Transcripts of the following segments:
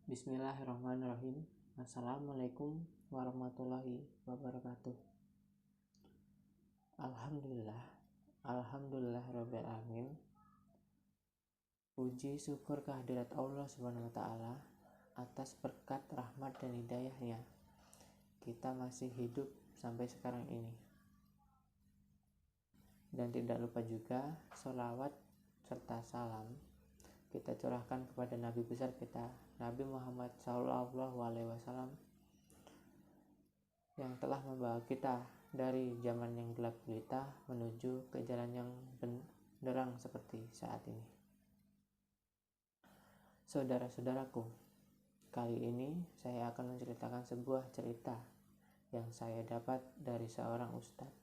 Bismillahirrahmanirrahim. Assalamualaikum warahmatullahi wabarakatuh. Alhamdulillah rabbil alamin. Puji syukur kehadirat Allah Subhanahu wa taala atas berkat rahmat dan hidayahnya kita masih hidup sampai sekarang ini. Dan tidak lupa juga sholawat serta salam kita curahkan kepada Nabi besar kita, Nabi Muhammad SAW, yang telah membawa kita dari zaman yang gelap gulita menuju ke jalan yang benderang seperti saat ini. Saudara-saudaraku, kali ini saya akan menceritakan sebuah cerita yang saya dapat dari seorang ustadz,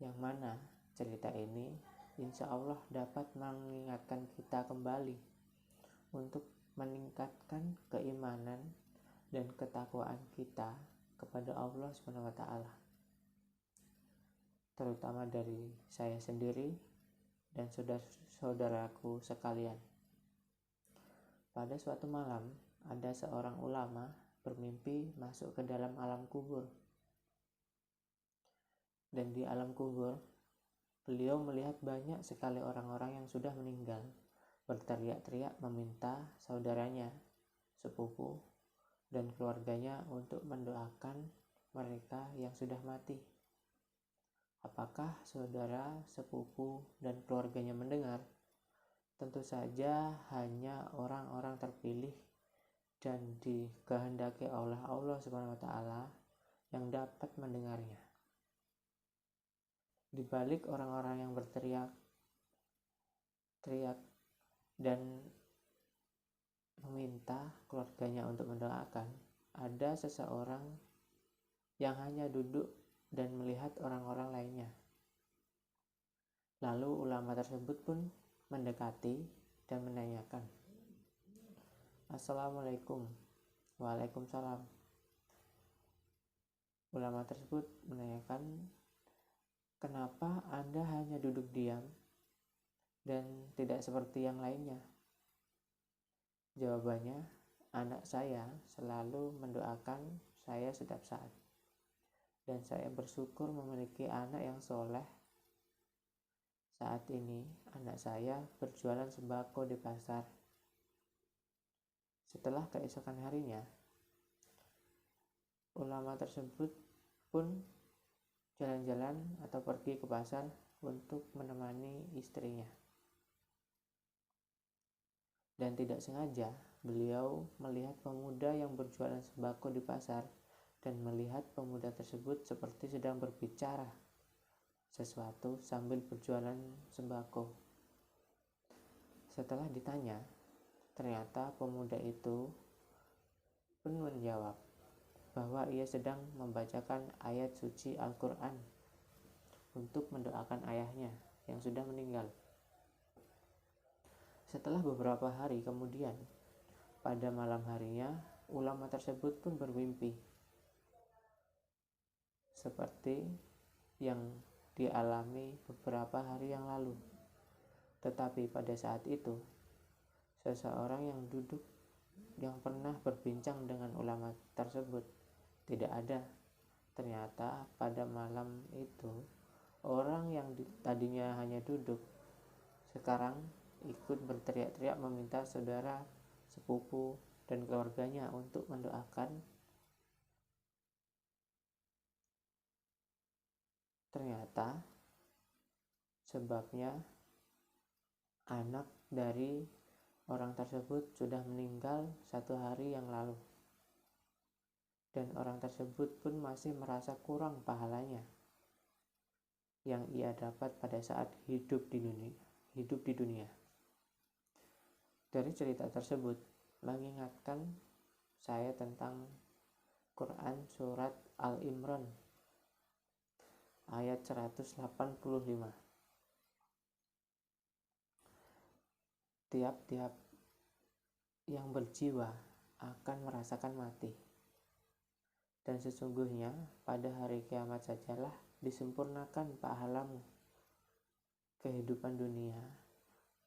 yang mana cerita ini insya Allah dapat mengingatkan kita kembali untuk meningkatkan keimanan dan ketakwaan kita kepada Allah Subhanahu wa taala. Terutama dari saya sendiri dan saudara-saudaraku sekalian. Pada suatu malam, ada seorang ulama bermimpi masuk ke dalam alam kubur. Dan di alam kubur, beliau melihat banyak sekali orang-orang yang sudah meninggal berteriak-teriak meminta saudaranya, sepupu, dan keluarganya untuk mendoakan mereka yang sudah mati. Apakah saudara, sepupu, dan keluarganya mendengar? Tentu saja hanya orang-orang terpilih dan dikehendaki oleh Allah Subhanahu wa taala yang dapat mendengarnya. Di balik orang-orang yang berteriak dan meminta keluarganya untuk mendoakan, ada seseorang yang hanya duduk dan melihat orang-orang lainnya. Lalu ulama tersebut pun mendekati dan menanyakan, "Assalamualaikum." "Waalaikumsalam." Ulama tersebut menanyakan, "Kenapa Anda hanya duduk diam dan tidak seperti yang lainnya?" Jawabannya, "Anak saya selalu mendoakan saya setiap saat. Dan saya bersyukur memiliki anak yang soleh. Saat ini anak saya berjualan sembako di pasar." Setelah keesokan harinya, ulama tersebut pun jalan-jalan atau pergi ke pasar untuk menemani istrinya. Dan tidak sengaja beliau melihat pemuda yang berjualan sembako di pasar dan melihat pemuda tersebut seperti sedang berbicara sesuatu sambil berjualan sembako. Setelah ditanya, ternyata pemuda itu pun menjawab bahwa ia sedang membacakan ayat suci Al-Quran untuk mendoakan ayahnya yang sudah meninggal. Setelah beberapa hari kemudian, pada malam harinya, ulama tersebut pun bermimpi seperti yang dialami beberapa hari yang lalu. Tetapi pada saat itu, seseorang yang duduk yang pernah berbincang dengan ulama tersebut tidak ada. Ternyata pada malam itu, orang yang tadinya hanya duduk sekarang ikut berteriak-teriak meminta saudara, sepupu, dan keluarganya untuk mendoakan. Ternyata sebabnya anak dari orang tersebut sudah meninggal 1 hari yang lalu. Dan orang tersebut pun masih merasa kurang pahalanya yang ia dapat pada saat hidup di dunia. Dari cerita tersebut mengingatkan saya tentang Quran surat Al-Imran ayat 185. Tiap-tiap yang berjiwa akan merasakan mati. Dan sesungguhnya pada hari kiamat sajalah disempurnakan pahalamu. Kehidupan dunia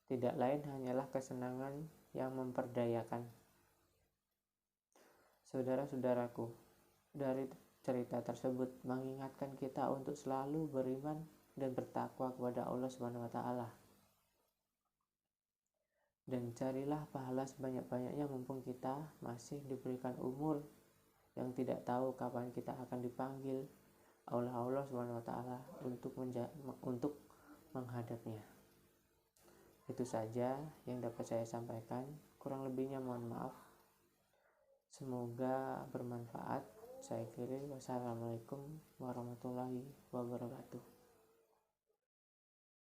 tidak lain hanyalah kesenangan yang memperdayakan. Saudara-saudaraku, dari cerita tersebut mengingatkan kita untuk selalu beriman dan bertakwa kepada Allah Subhanahu wa taala. Dan carilah pahala sebanyak-banyaknya mumpung kita masih diberikan umur yang tidak tahu kapan kita akan dipanggil oleh Allah Subhanahu wa taala untuk menghadapnya. Itu saja yang dapat saya sampaikan. Kurang lebihnya mohon maaf. Semoga bermanfaat. Saya akhiri. Wassalamualaikum warahmatullahi wabarakatuh.